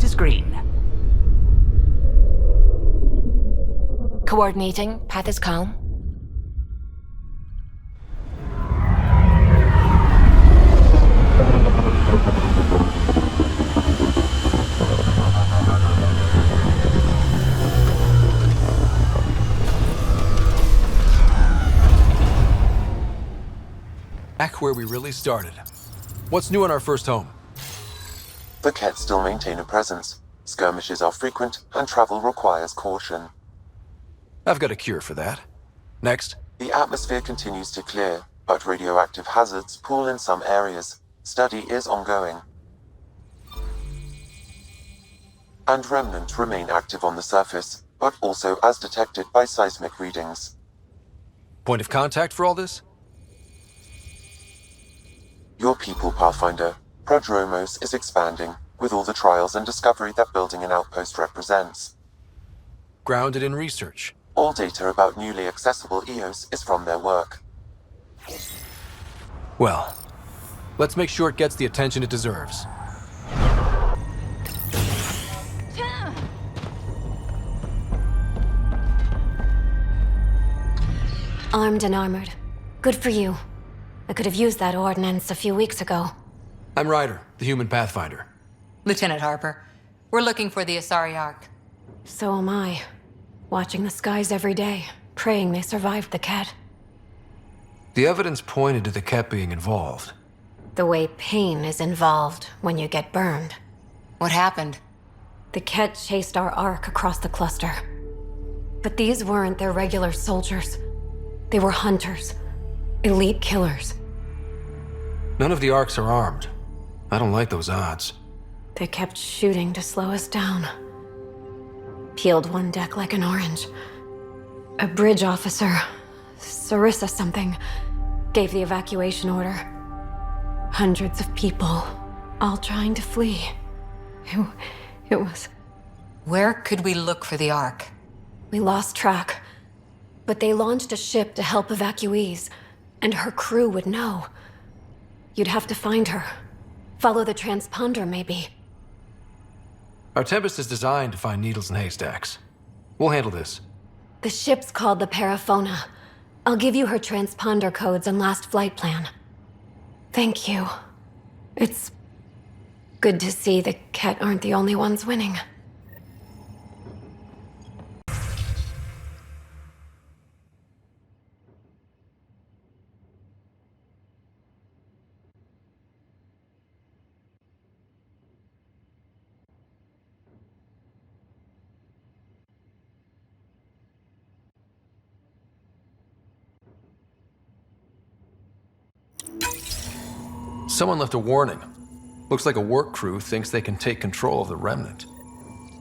to screen. Coordinating. Path is calm. Back where we really started. What's new on our first home? The Kett still maintain a presence. Skirmishes are frequent, and travel requires caution. I've got a cure for that. Next. The atmosphere continues to clear, but radioactive hazards pool in some areas. Study is ongoing. And Remnant remain active on the surface, but also as detected by seismic readings. Point of contact for all this? Your people, Pathfinder. Prodromos is expanding, with all the trials and discovery that building an outpost represents. Grounded in research. All data about newly accessible EOS is from their work. Well, let's make sure it gets the attention it deserves. Armed and armored. Good for you. I could have used that ordnance a few weeks ago. I'm Ryder, the human Pathfinder. Lieutenant Harper, we're looking for the Asari Ark. So am I. Watching the skies every day, praying they survived the Kett. The evidence pointed to the Kett being involved. The way pain is involved when you get burned. What happened? The Kett chased our Ark across the cluster. But these weren't their regular soldiers. They were hunters. Elite killers. None of the Arks are armed. I don't like those odds. They kept shooting to slow us down. Peeled one deck like an orange. A bridge officer, Sarissa something, gave the evacuation order. Hundreds of people, all trying to flee. It was... Where could we look for the Ark? We lost track. But they launched a ship to help evacuees, and her crew would know. You'd have to find her. Follow the transponder, maybe. Our Tempest is designed to find needles in haystacks. We'll handle this. The ship's called the Paraphona. I'll give you her transponder codes and last flight plan. Thank you. It's good to see the Kett aren't the only ones winning. Someone left a warning. Looks like a work crew thinks they can take control of the Remnant.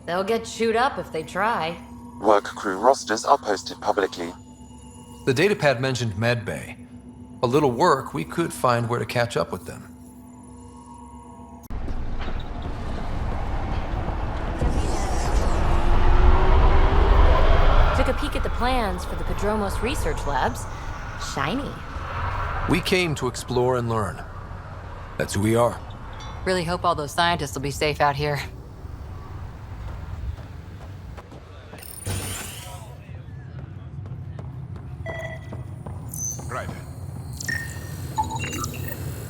They'll get chewed up if they try. Work crew rosters are posted publicly. The datapad mentioned medbay. A little work, we could find where to catch up with them. Took a peek at the plans for the Prodromos research labs. Shiny. We came to explore and learn. That's who we are. Really hope all those scientists will be safe out here. Right.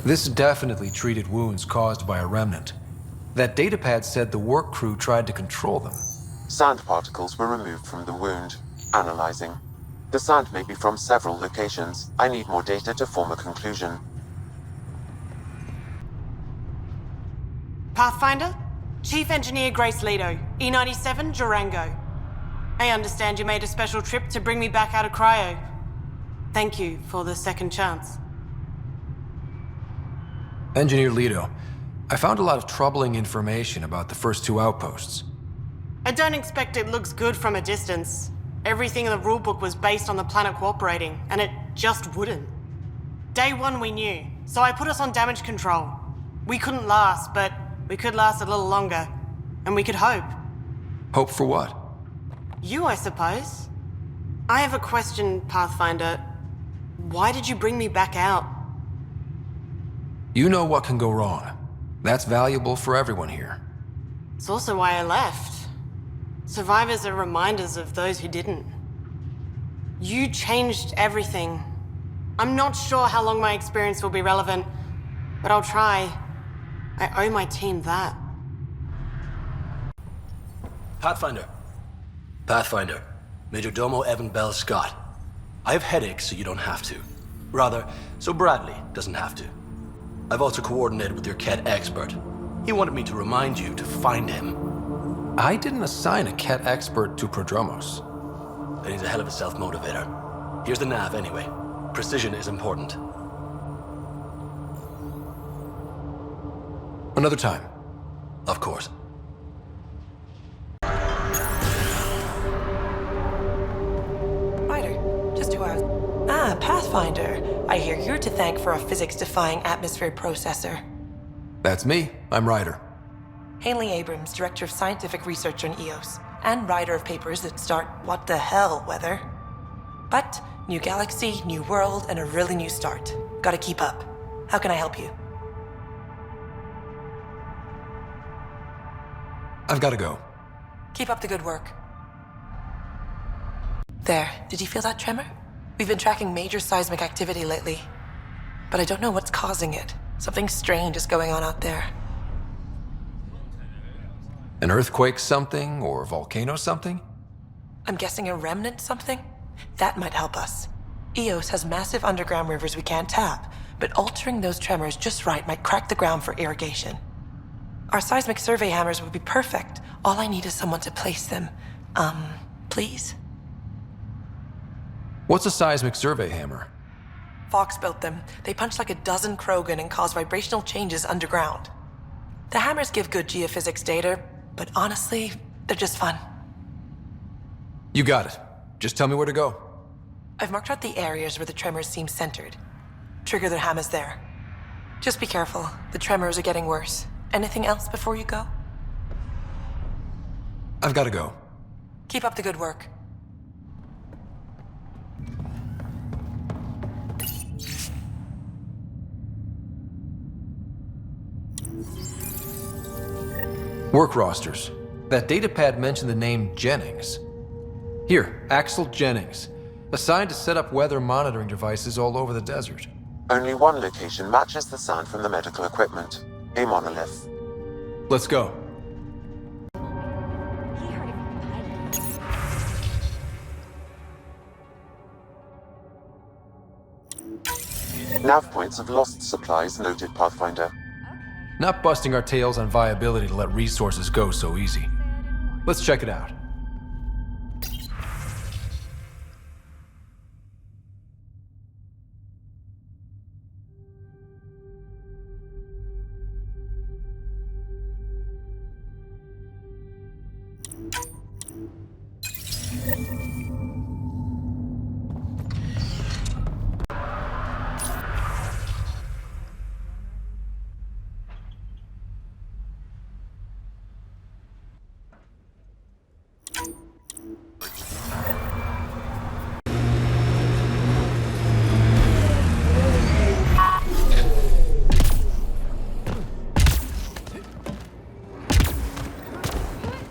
This definitely treated wounds caused by a Remnant. That datapad said the work crew tried to control them. Sand particles were removed from the wound. Analyzing. The sand may be from several locations. I need more data to form a conclusion. Pathfinder? Chief Engineer Grace Leto, E97, Durango. I understand you made a special trip to bring me back out of cryo. Thank you for the second chance. Engineer Leto, I found a lot of troubling information about the first two outposts. I don't expect it looks good from a distance. Everything in the rulebook was based on the planet cooperating, and it just wouldn't. Day one we knew, so I put us on damage control. We couldn't last, but we could last a little longer. And we could hope. Hope for what? You, I suppose. I have a question, Pathfinder. Why did you bring me back out? You know what can go wrong. That's valuable for everyone here. It's also why I left. Survivors are reminders of those who didn't. You changed everything. I'm not sure how long my experience will be relevant, but I'll try. I owe my team that. Pathfinder. Pathfinder. Major Domo Evan Bell Scott. I have headaches, so you don't have to. Rather, so Bradley doesn't have to. I've also coordinated with your Kett expert. He wanted me to remind you to find him. I didn't assign a Kett expert to Prodromos. Then he's a hell of a self-motivator. Here's the nav anyway. Precision is important. Another time. Of course. Ryder, just 2 hours. Ah, Pathfinder. I hear you're to thank for a physics-defying atmosphere processor. That's me. I'm Ryder. Hanley Abrams, Director of Scientific Research on EOS, and writer of papers that start what the hell weather. But, new galaxy, new world, and a really new start. Gotta keep up. How can I help you? I've got to go. Keep up the good work. There, did you feel that tremor? We've been tracking major seismic activity lately. But I don't know what's causing it. Something strange is going on out there. An earthquake something, or volcano something? I'm guessing a remnant something? That might help us. EOS has massive underground rivers we can't tap, but altering those tremors just right might crack the ground for irrigation. Our seismic survey hammers would be perfect. All I need is someone to place them. Please? What's a seismic survey hammer? Fox built them. They punch like a dozen Krogan and cause vibrational changes underground. The hammers give good geophysics data, but honestly, they're just fun. You got it. Just tell me where to go. I've marked out the areas where the tremors seem centered. Trigger the hammers there. Just be careful. The tremors are getting worse. Anything else before you go? I've got to go. Keep up the good work. Work rosters. That datapad mentioned the name Jennings. Here, Axel Jennings. Assigned to set up weather monitoring devices all over the desert. Only one location matches the sound from the medical equipment. A monolith. Let's go. Nav points of lost supplies noted, Pathfinder. Not busting our tails on viability to let resources go so easy. Let's check it out.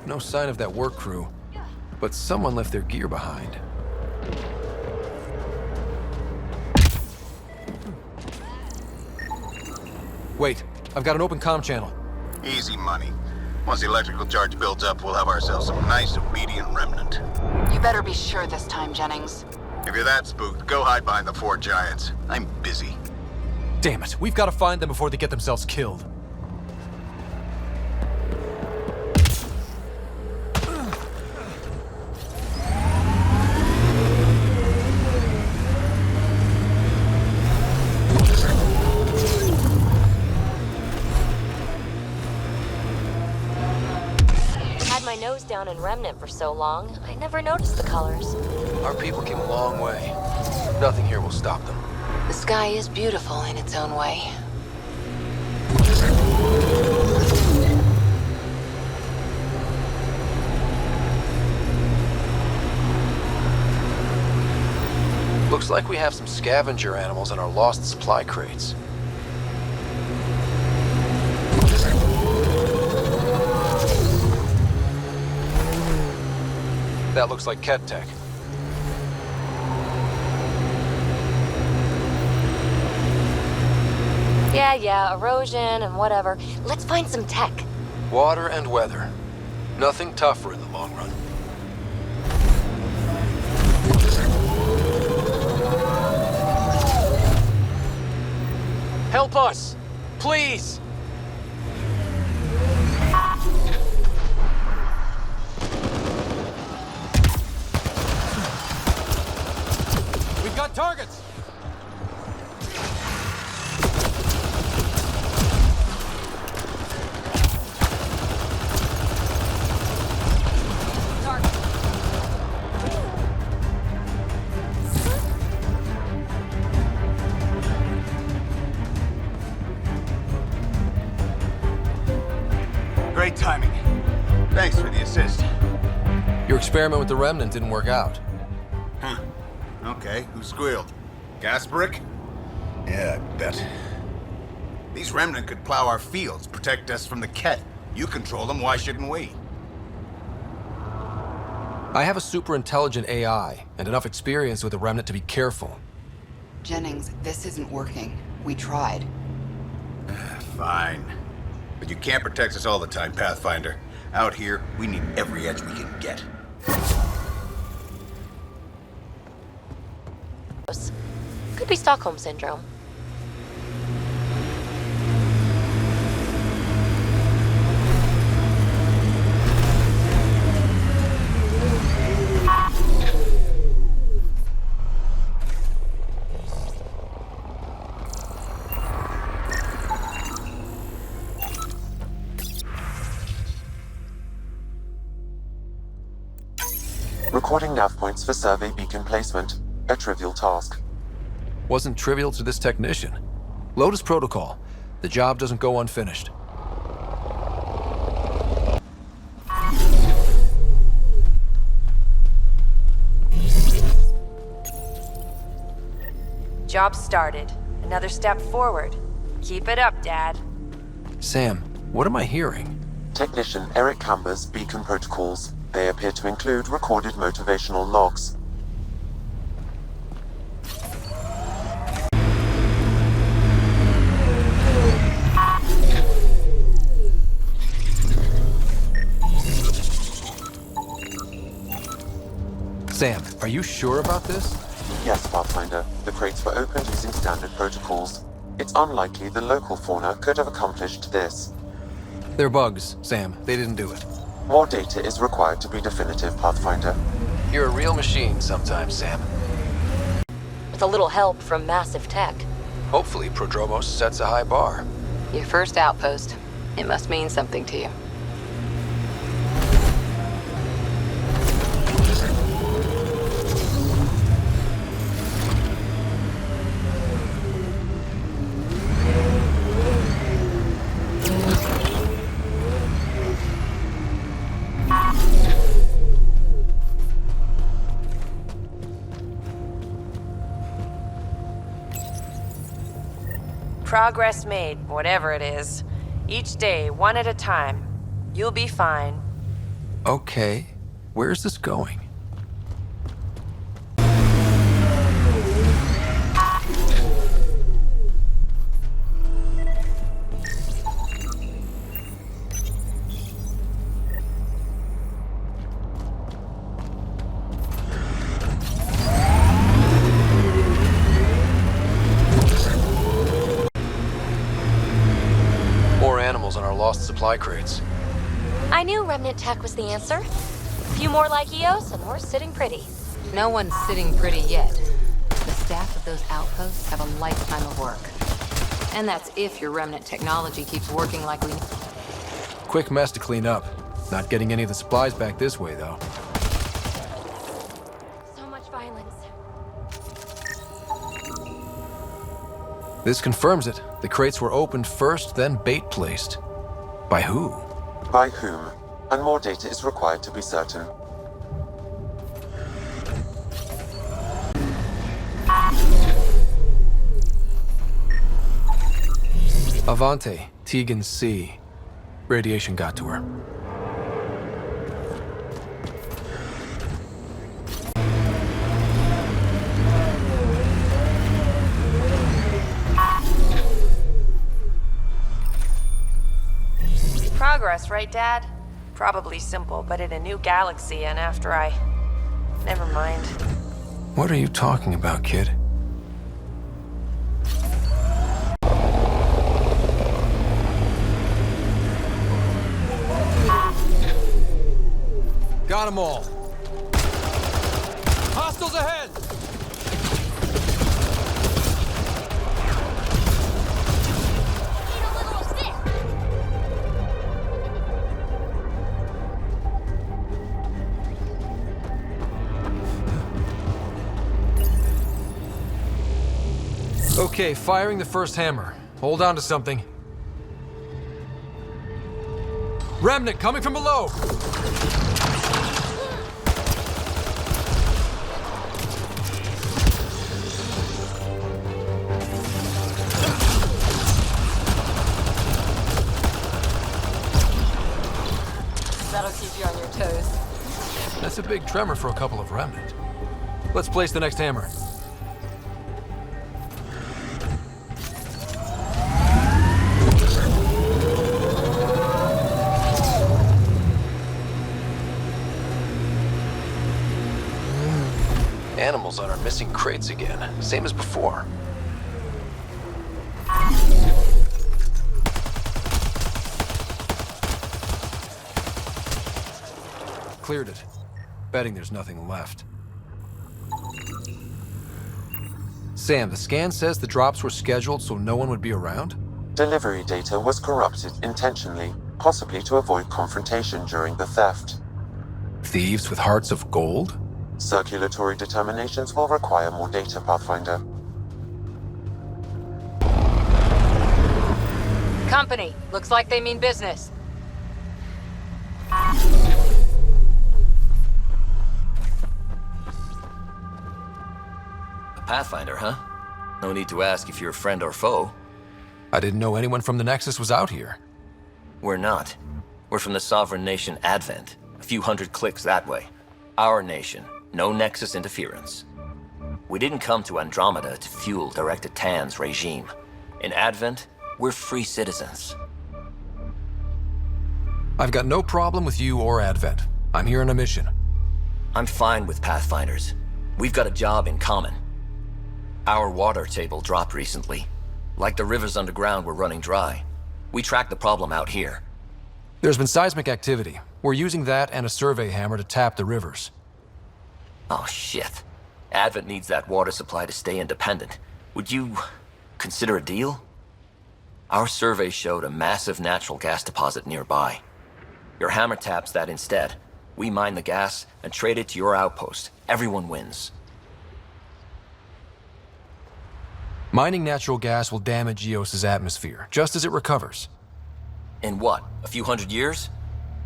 No sign of that work crew, but someone left their gear behind. Wait, I've got an open comm channel. Easy money. Once the electrical charge builds up, we'll have ourselves some nice, obedient remnant. You better be sure this time, Jennings. If you're that spooked, go hide behind the four giants. I'm busy. Damn it, we've got to find them before they get themselves killed. My nose down in Remnant for so long, I never noticed the colors. Our people came a long way. Nothing here will stop them. The sky is beautiful in its own way. Looks like we have some scavenger animals in our lost supply crates. That looks like Kett tech. Yeah, erosion and whatever. Let's find some tech. Water and weather. Nothing tougher in the long run. Help us! Please! We've got targets! Great timing. Thanks for the assist. Your experiment with the Remnant didn't work out. Huh. Okay, who squealed? Gasbrick? Yeah, I bet. These Remnant could plow our fields, protect us from the Kett. You control them, why shouldn't we? I have a super intelligent AI and enough experience with the Remnant to be careful. Jennings, this isn't working. We tried. Fine. But you can't protect us all the time, Pathfinder. Out here, we need every edge we can get. Could be Stockholm Syndrome. Recording nav points for survey beacon placement. A trivial task. Wasn't trivial to this technician. Lotus Protocol. The job doesn't go unfinished. Job started. Another step forward. Keep it up, Dad. Sam, what am I hearing? Technician Eric Camber's beacon protocols. They appear to include recorded motivational logs. Sam, are you sure about this? Yes, Pathfinder. The crates were opened using standard protocols. It's unlikely the local fauna could have accomplished this. They're bugs, Sam. They didn't do it. More data is required to be definitive, Pathfinder. You're a real machine sometimes, Sam. With a little help from massive tech. Hopefully, Prodromos sets a high bar. Your first outpost. It must mean something to you. Progress made, whatever it is. Each day, one at a time. You'll be fine. Okay. Where's this going? On our lost supply crates. I knew Remnant tech was the answer. A few more like Eos, and we're sitting pretty. No one's sitting pretty yet. The staff of those outposts have a lifetime of work. And that's if your Remnant technology keeps working like we need. Quick mess to clean up. Not getting any of the supplies back this way, though. So much violence. This confirms it. The crates were opened first, then bait placed. By who? By whom? And more data is required to be certain. Avante, Tegan C. Radiation got to her. progress, right, Dad? Probably simple, but in a new galaxy, and after I... Never mind. What are you talking about, kid? Got them all. Hostiles ahead! Okay, firing the first hammer. Hold on to something. Remnant coming from below! That'll keep you on your toes. That's a big tremor for a couple of Remnant. Let's place the next hammer. Animals on our missing crates again, same as before. Cleared it. Betting there's nothing left. Sam, the scan says the drops were scheduled so no one would be around? Delivery data was corrupted intentionally, possibly to avoid confrontation during the theft. Thieves with hearts of gold? Circulatory determinations will require more data, Pathfinder. Company, looks like they mean business. Pathfinder, huh? No need to ask if you're a friend or foe. I didn't know anyone from the Nexus was out here. We're not. We're from the sovereign nation Advent. A few hundred clicks that way. Our nation. No Nexus interference. We didn't come to Andromeda to fuel Director Tan's regime. In Advent, we're free citizens. I've got no problem with you or Advent. I'm here on a mission. I'm fine with Pathfinders. We've got a job in common. Our water table dropped recently. Like the rivers underground were running dry. We tracked the problem out here. There's been seismic activity. We're using that and a survey hammer to tap the rivers. Oh, shit. Advent needs that water supply to stay independent. Would you consider a deal? Our survey showed a massive natural gas deposit nearby. Your hammer taps that instead. We mine the gas and trade it to your outpost. Everyone wins. Mining natural gas will damage Eos's atmosphere, just as it recovers. In what, a few hundred years?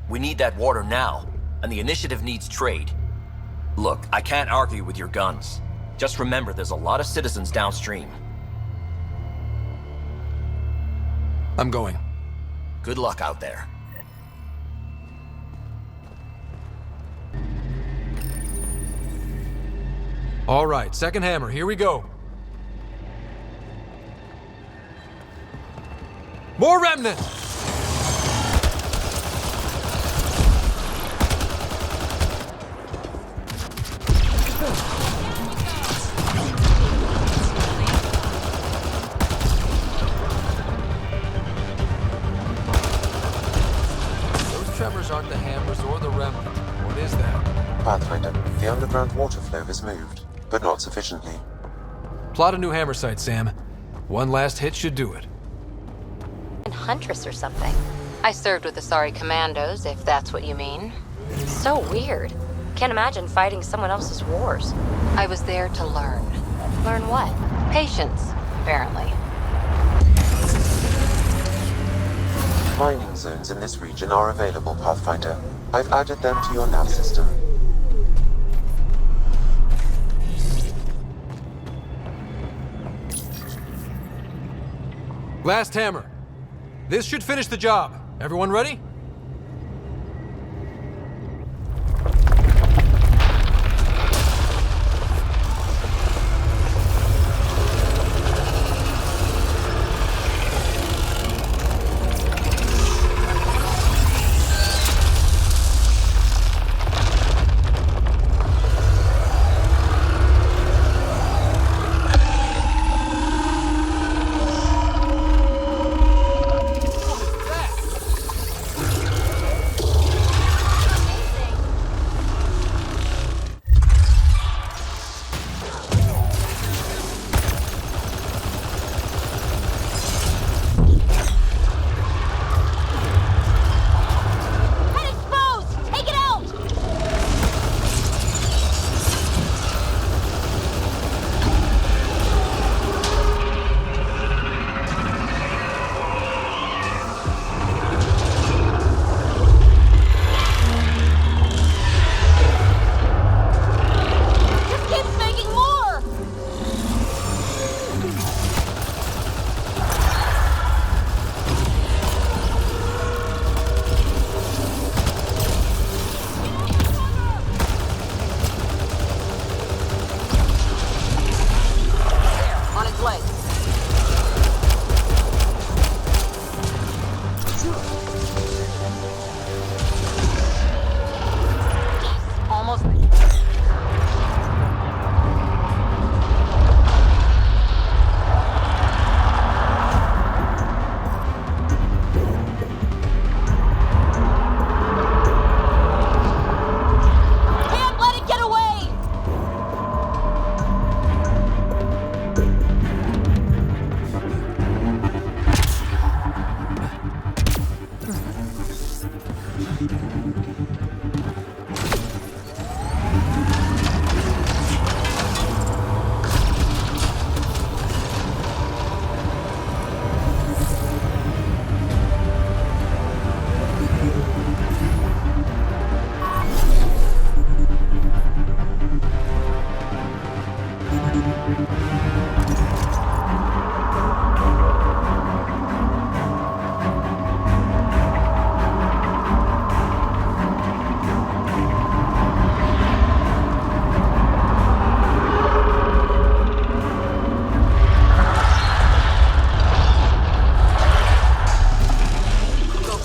We need that water now, and the Initiative needs trade. Look, I can't argue with your guns. Just remember there's a lot of citizens downstream. I'm going. Good luck out there. All right, second hammer, here we go. More Remnant! Those tremors aren't the hammers or the Remnant. What is that? Pathfinder, the underground water flow has moved, but not sufficiently. Plot a new hammer site, Sam. One last hit should do it. Huntress or something. I served with the Sorry Commandos, if that's what you mean. So weird. Can't imagine fighting someone else's wars. I was there to learn. Learn what? Patience, apparently. Mining zones in this region are available, Pathfinder. I've added them to your nav system. Last hammer. This should finish the job. Everyone ready?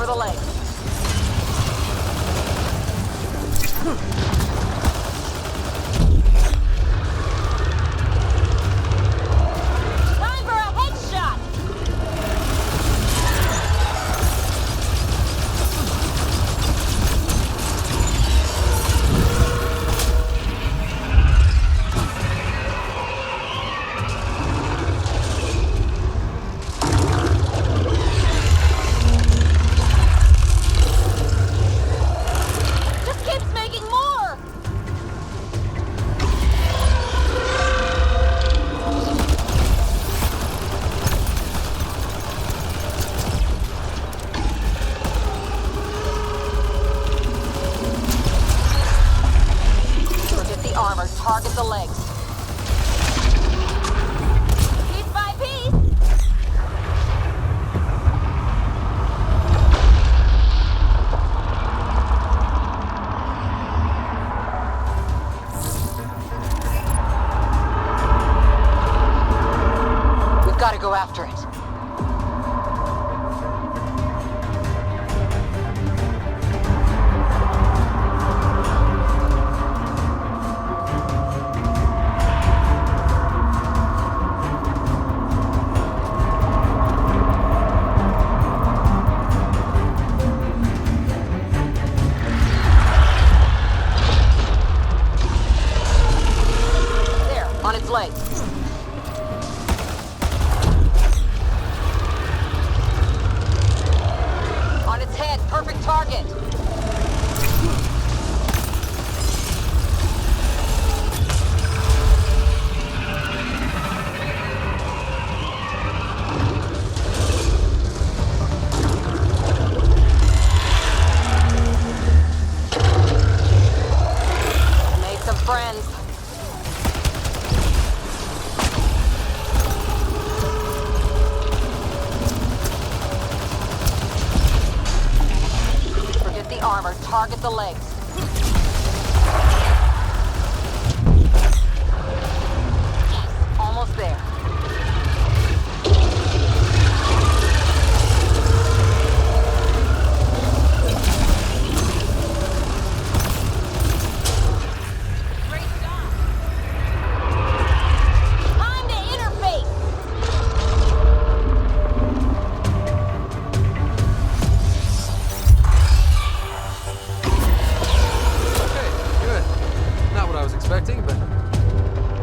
the legs. Time for a headshot! Just keeps making more! Forget the armor, target the legs. Piece by piece! We've got to go after it. There, on its legs. On its head, perfect target. Made some friends. Forget the armor, target the legs. Yes, almost there. Great job. Time to interface. Okay, good. Not what I was expecting, but...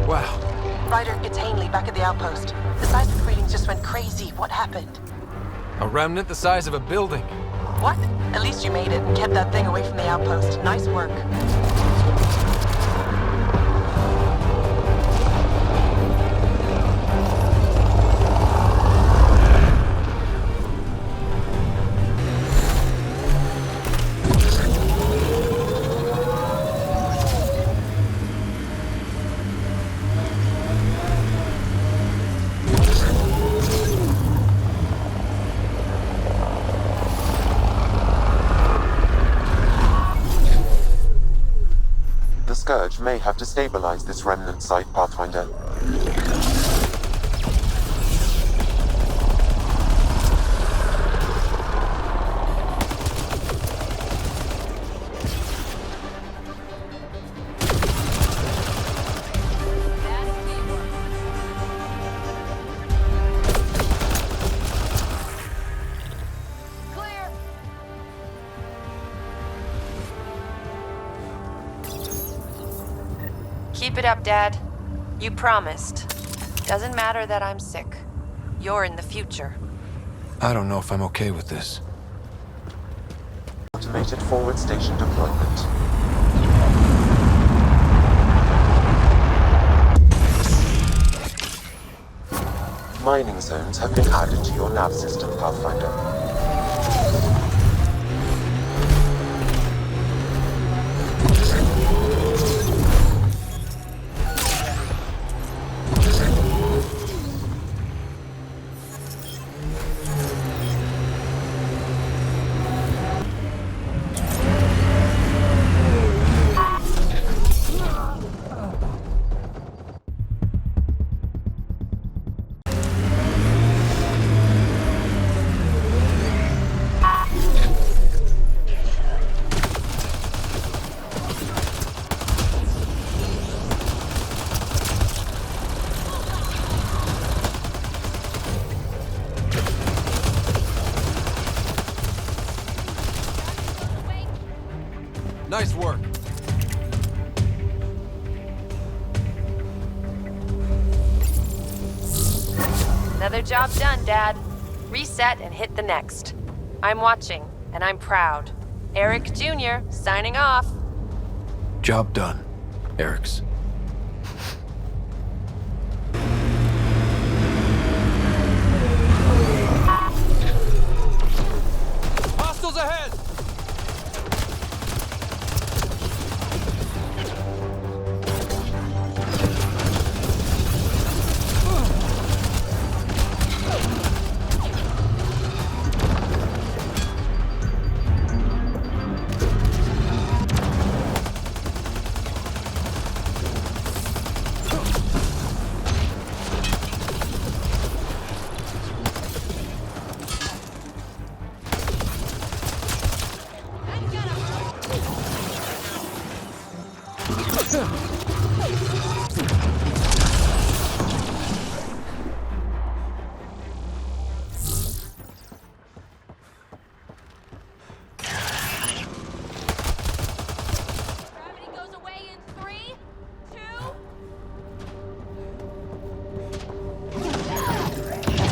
Wow. Ryder, it's Ainley back at the outpost. The seismic readings just went crazy. What happened? A remnant the size of a building. What? At least you made it and kept that thing away from the outpost. Nice work. The Scourge may have destabilized this remnant site, Pathfinder. Clear. Keep it up, Dad. You promised. Doesn't matter that I'm sick. You're in the future. I don't know if I'm okay with this. Automated forward station deployment. Mining zones have been added to your nav system, Pathfinder. Nice work. Another job done, Dad. Reset and hit the next. I'm watching, and I'm proud. Eric Jr. signing off. Job done, Eric's. Hostiles ahead!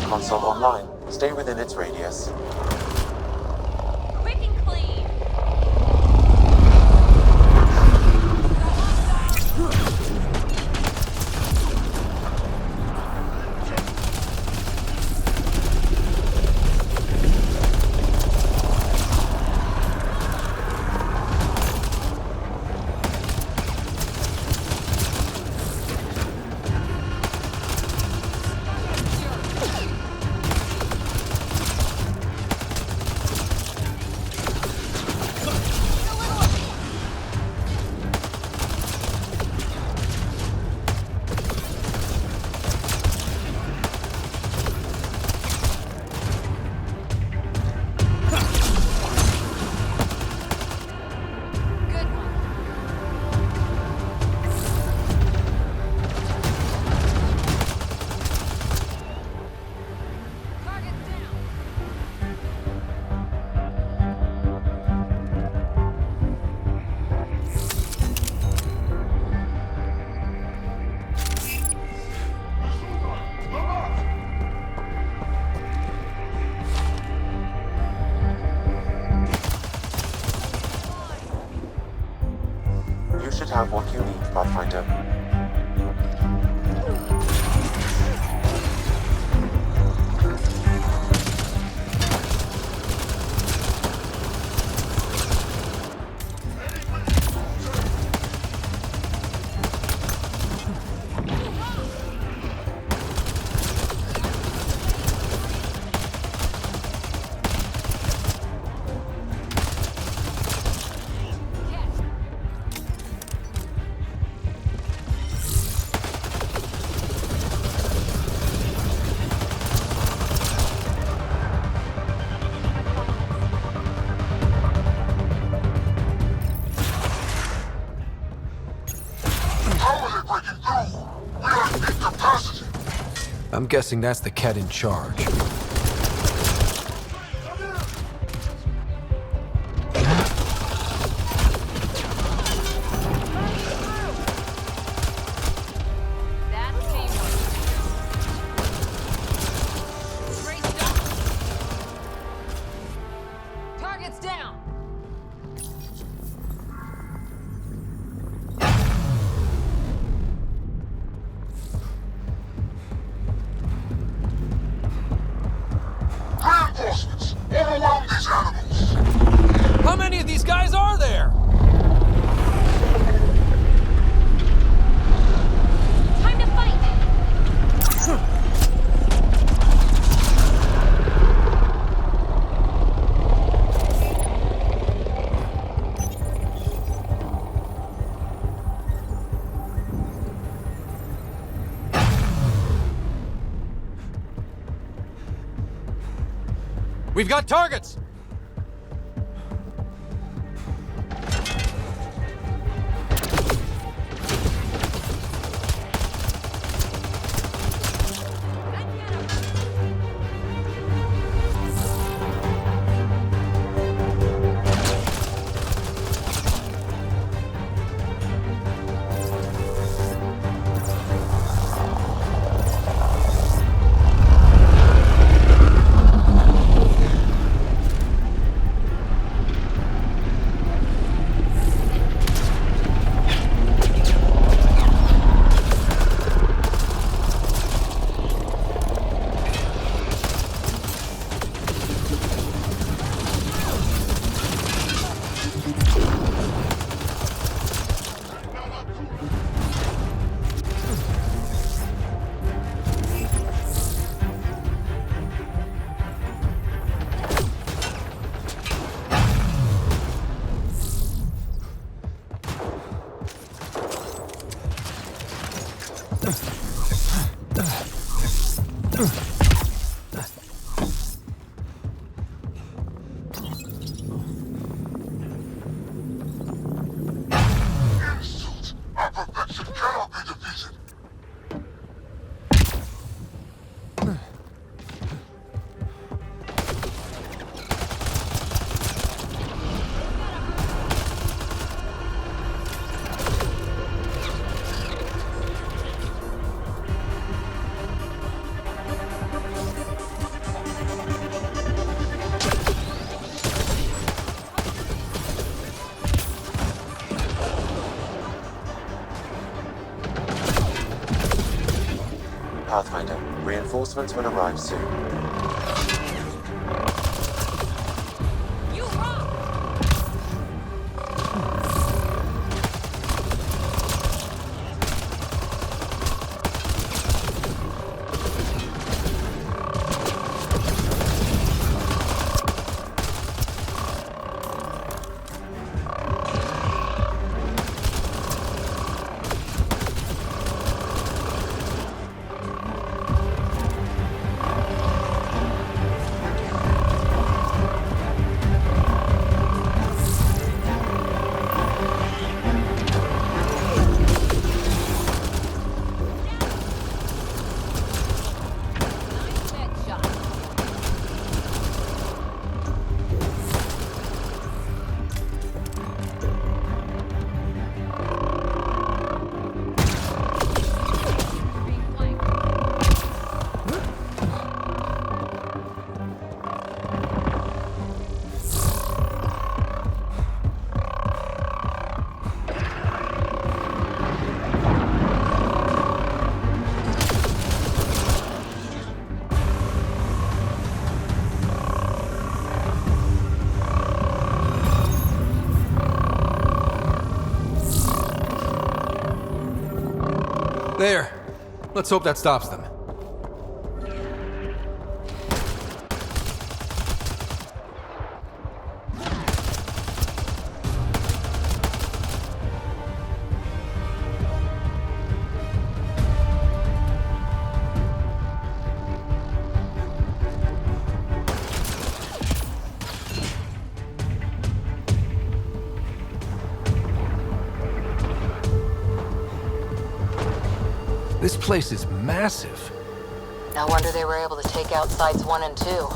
Console online. Stay within its radius. Quick and clean. You should have what you need, Pathfinder. I'm guessing that's the Kett in charge. Target's down! Reinforcements! Overwhelm these animals! How many of these guys are there? Time to fight! We've got targets! Reinforcements will arrive soon. There. Let's hope that stops them. This place is massive. No wonder they were able to take out sites 1 and 2.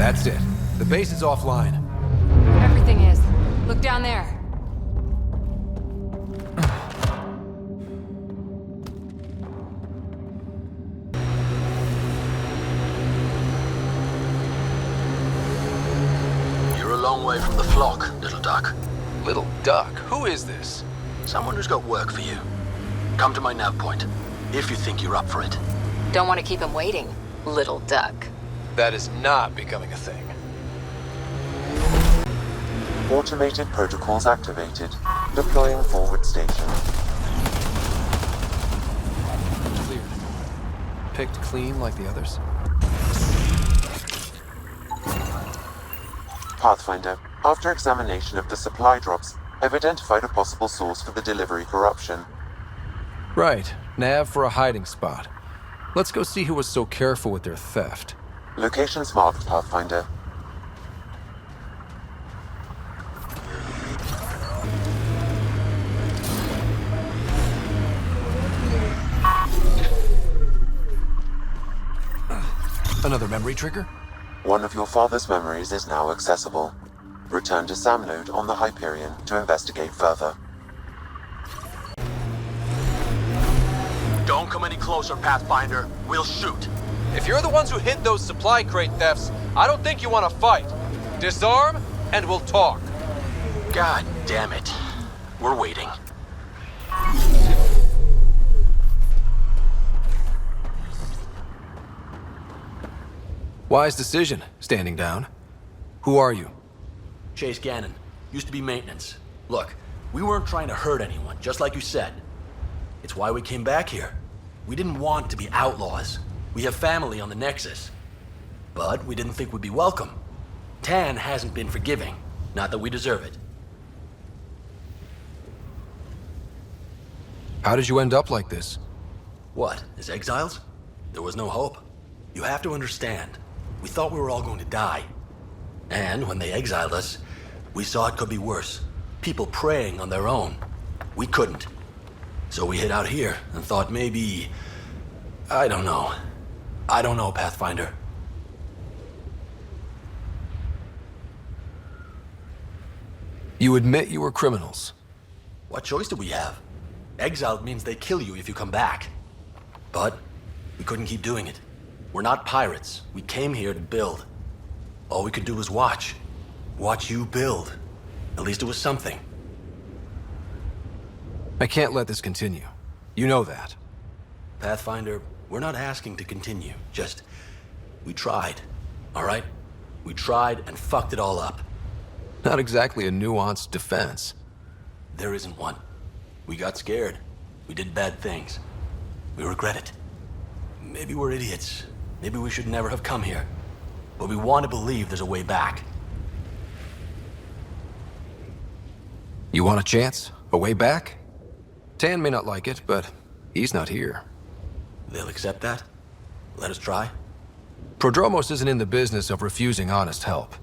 That's it. The base is offline. Everything is. Look down there. You're a long way from the flock, little duck. Little duck? Who is this? Someone who's got work for you. Come to my nav point, if you think you're up for it. Don't want to keep him waiting, little duck. That is not becoming a thing. Automated protocols activated. Deploying forward station. Cleared. Picked clean like the others? Pathfinder, after examination of the supply drops, I've identified a possible source for the delivery corruption. Right. Nav for a hiding spot. Let's go see who was so careful with their theft. Locations marked, Pathfinder. Another memory trigger? One of your father's memories is now accessible. Return to Sam node on the Hyperion to investigate further. Don't come any closer, Pathfinder. We'll shoot. If you're the ones who hid those supply crate thefts, I don't think you want to fight. Disarm, and we'll talk. God damn it. We're waiting. Wise decision, standing down. Who are you? Chase Gannon. Used to be maintenance. Look, we weren't trying to hurt anyone, just like you said. It's why we came back here. We didn't want to be outlaws. We have family on the Nexus. But we didn't think we'd be welcome. Tan hasn't been forgiving. Not that we deserve it. How did you end up like this? What, as exiles? There was no hope. You have to understand. We thought we were all going to die. And when they exiled us, we saw it could be worse. People preying on their own. We couldn't. So we hid out here and thought maybe... I don't know. I don't know, Pathfinder. You admit you were criminals. What choice do we have? Exiled means they kill you if you come back. But we couldn't keep doing it. We're not pirates. We came here to build. All we could do was watch. Watch you build. At least it was something. I can't let this continue. You know that. Pathfinder, we're not asking to continue. Just, we tried. All right? We tried and fucked it all up. Not exactly a nuanced defense. There isn't one. We got scared. We did bad things. We regret it. Maybe we're idiots. Maybe we should never have come here. But we want to believe there's a way back. You want a chance? A way back? Tan may not like it, but he's not here. They'll accept that? Let us try? Prodromos isn't in the business of refusing honest help.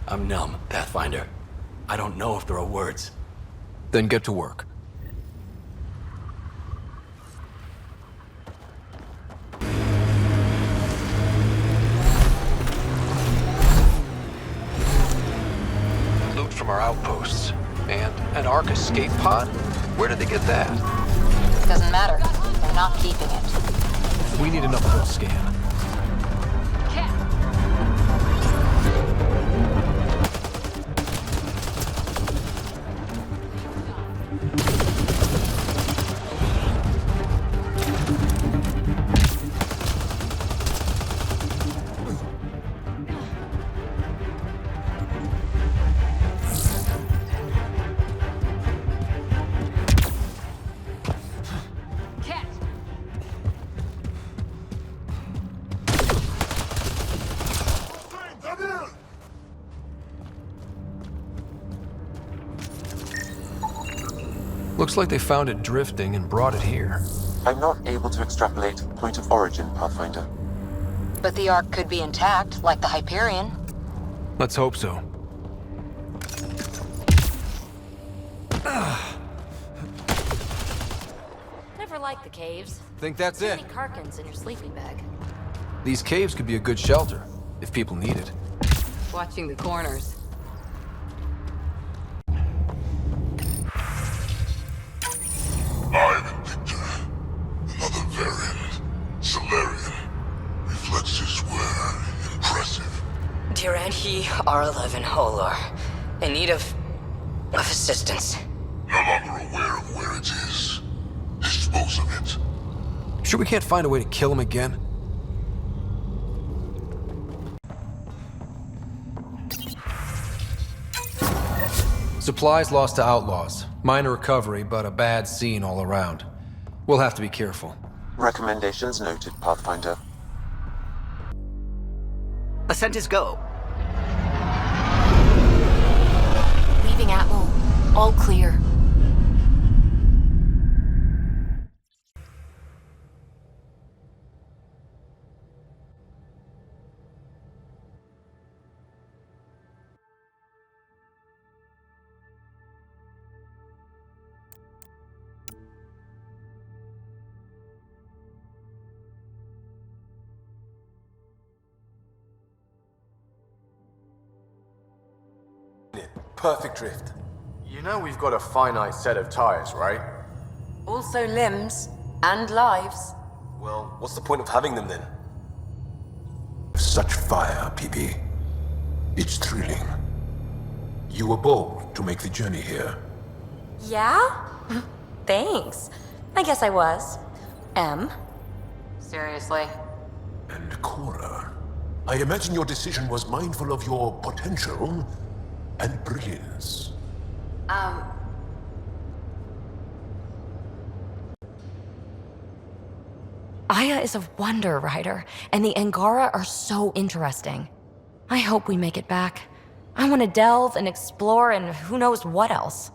I'm numb, Pathfinder. I don't know if there are words. Then get to work. Loot from our outposts. And an Ark escape pod? Where did they get that? Doesn't matter. They're not keeping it. We need another whole scan. Looks like they found it drifting and brought it here. I'm not able to extrapolate point of origin, Pathfinder. But the Ark could be intact, like the Hyperion. Let's hope so. Never liked the caves. Think that's Too it? many carkins in your sleeping bag. These caves could be a good shelter, if people need it. watching the corners. I'm Victor. Another variant. Salarian. Reflexes were impressive. Tyranny R11 Holor. In need of assistance. No longer aware of where it is. Dispose of it. Sure we can't find a way to kill him again? Supplies lost to outlaws. Minor recovery, but a bad scene all around. We'll have to be careful. Recommendations noted, Pathfinder. Ascent is go. Leaving Atmo. All clear. Perfect drift. You know we've got a finite set of tires, right? Also limbs and lives. Well, what's the point of having them then? Such fire, PeeBee. It's thrilling. You were bold to make the journey here. Yeah? Thanks. I guess I was. Seriously? And Cora, I imagine your decision was mindful of your potential and brilliance. Aya is a wonder, Ryder, and the Angara are so interesting. I hope we make it back. I want to delve and explore and who knows what else.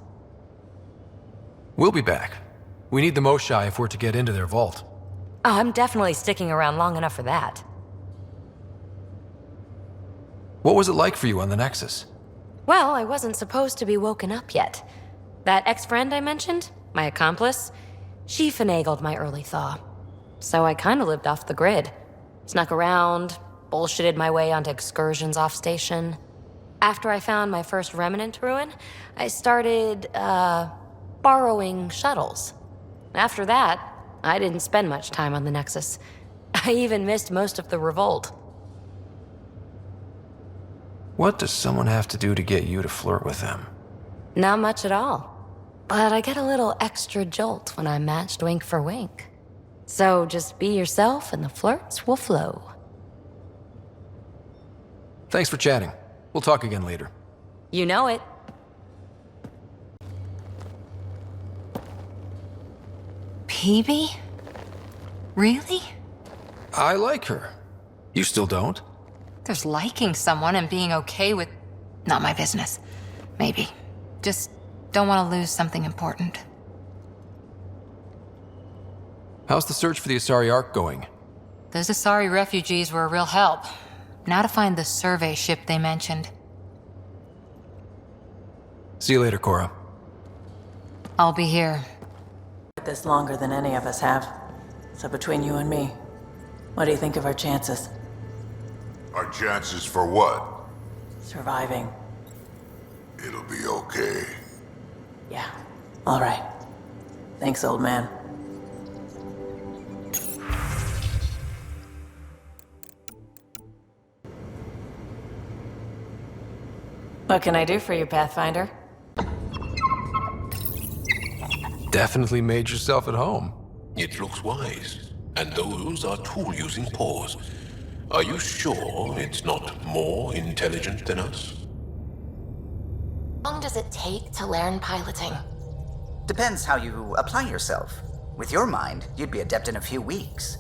We'll be back. We need the Moshai if we're to get into their vault. Oh, I'm definitely sticking around long enough for that. What was it like for you on the Nexus? Well, I wasn't supposed to be woken up yet. That ex-friend I mentioned, my accomplice, she finagled my early thaw. So I kinda lived off the grid. Snuck around, bullshitted my way onto excursions off station. After I found my first Remnant ruin, I started, borrowing shuttles. After that, I didn't spend much time on the Nexus. I even missed most of the revolt. What does someone have to do to get you to flirt with them? Not much at all. But I get a little extra jolt when I'm matched wink for wink. So just be yourself and the flirts will flow. Thanks for chatting. We'll talk again later. You know it. PeeBee? Really? I like her. You still don't? There's liking someone and being okay with... Not my business. Maybe. Just don't want to lose something important. How's the search for the Asari Ark going? Those Asari refugees were a real help. Now to find the survey ship they mentioned. See you later, Cora. I'll be here. This longer than any of us have. So between you and me, what do you think of our chances? Our chances for what? Surviving. It'll be okay. Yeah. All right. Thanks, old man. What can I do for you, Pathfinder? Definitely made yourself at home. It looks wise. And those are tool-using paws. Are you sure it's not more intelligent than us? How long does it take to learn piloting? Depends how you apply yourself. With your mind, you'd be adept in a few weeks.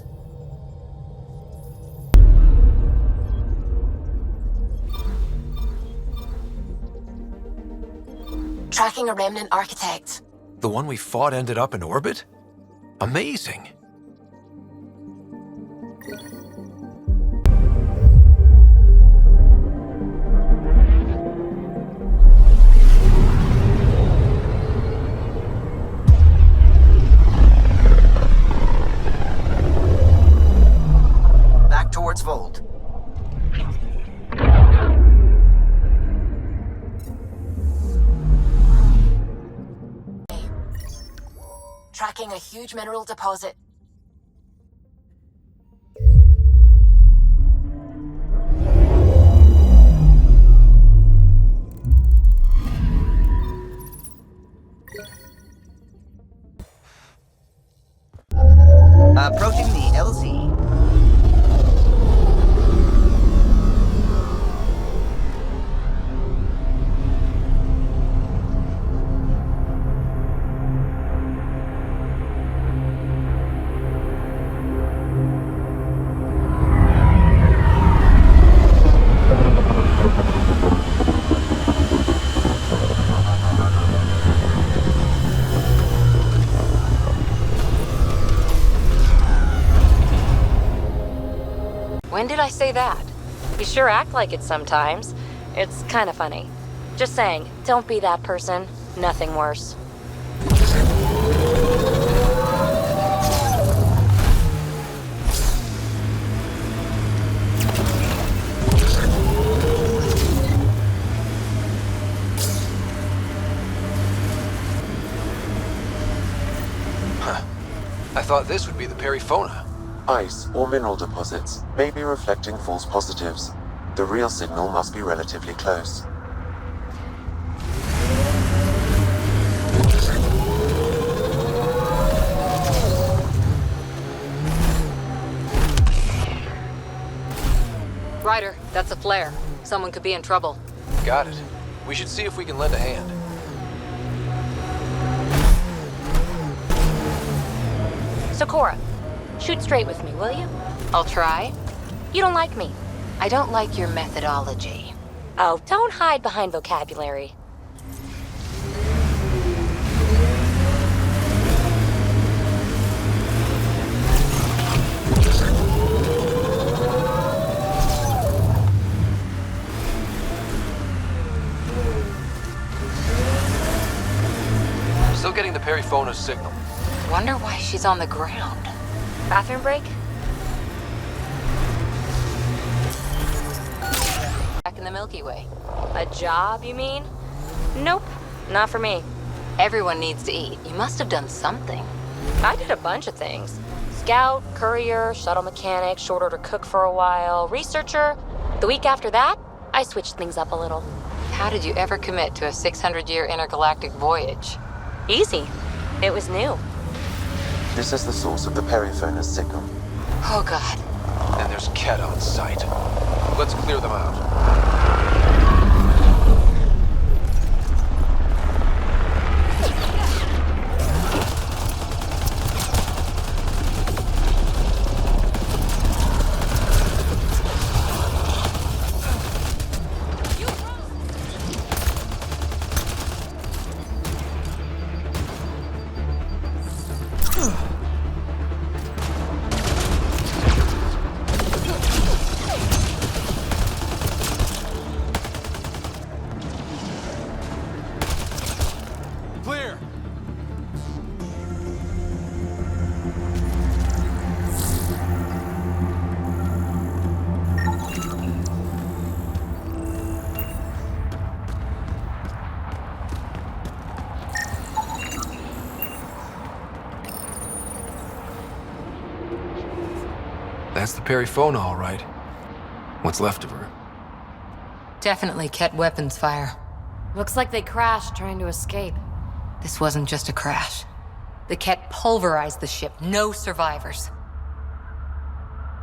Tracking a Remnant architect. The one we fought ended up in orbit? Amazing. Back towards Volt. tracking a huge mineral deposit. Approaching the LZ. When did I say that? You sure act like it sometimes. It's kind of funny. Just saying, don't be that person. Nothing worse. I thought this would be the Periphona. Ice or mineral deposits may be reflecting false positives. The real signal must be relatively close. Ryder, that's a flare. Someone could be in trouble. Got it. We should see if we can lend a hand. So Cora, shoot straight with me, will you? I'll try. You don't like me. I don't like your methodology. Oh, don't hide behind vocabulary. Still getting the Periphona's signal. Wonder why she's on the ground. Bathroom break? Back in the Milky Way. A job, you mean? Nope, not for me. Everyone needs to eat. You must have done something. I did a bunch of things. Scout, courier, shuttle mechanic, short order cook for a while, researcher. The week after that, I switched things up a little. How did you ever commit to a 600-year intergalactic voyage? Easy. It was new. This is the source of the Periphona's signal. Oh, God. And there's Kett on site. Let's clear them out. That's the Periphona, all right. What's left of her? Definitely Kett weapons fire. Looks like they crashed trying to escape. This wasn't just a crash. The Kett pulverized the ship. No survivors.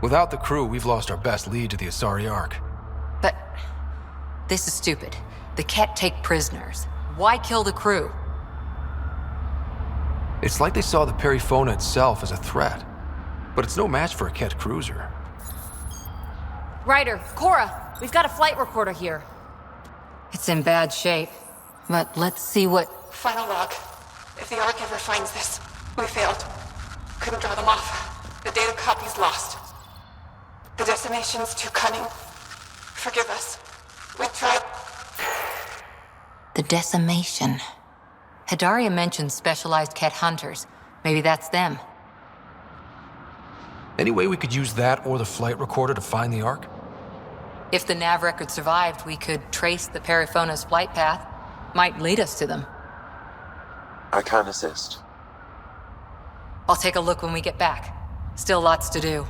Without the crew, we've lost our best lead to the Asari Ark. But this is stupid. The Kett take prisoners. Why kill the crew? It's like they saw the Periphona itself as a threat. But it's no match for a Kett cruiser. Ryder, Cora, we've got a flight recorder here. It's in bad shape. But let's see what... Final log. If the Ark ever finds this, we failed. Couldn't draw them off. The data copy's lost. The decimation's too cunning. Forgive us. We tried... The decimation. Hidaria mentioned specialized Kett hunters. Maybe that's them. Any way we could use that or the flight recorder to find the Ark? If the nav record survived, we could trace the Periphona's flight path. Might lead us to them. I can assist. I'll take a look when we get back. Still lots to do.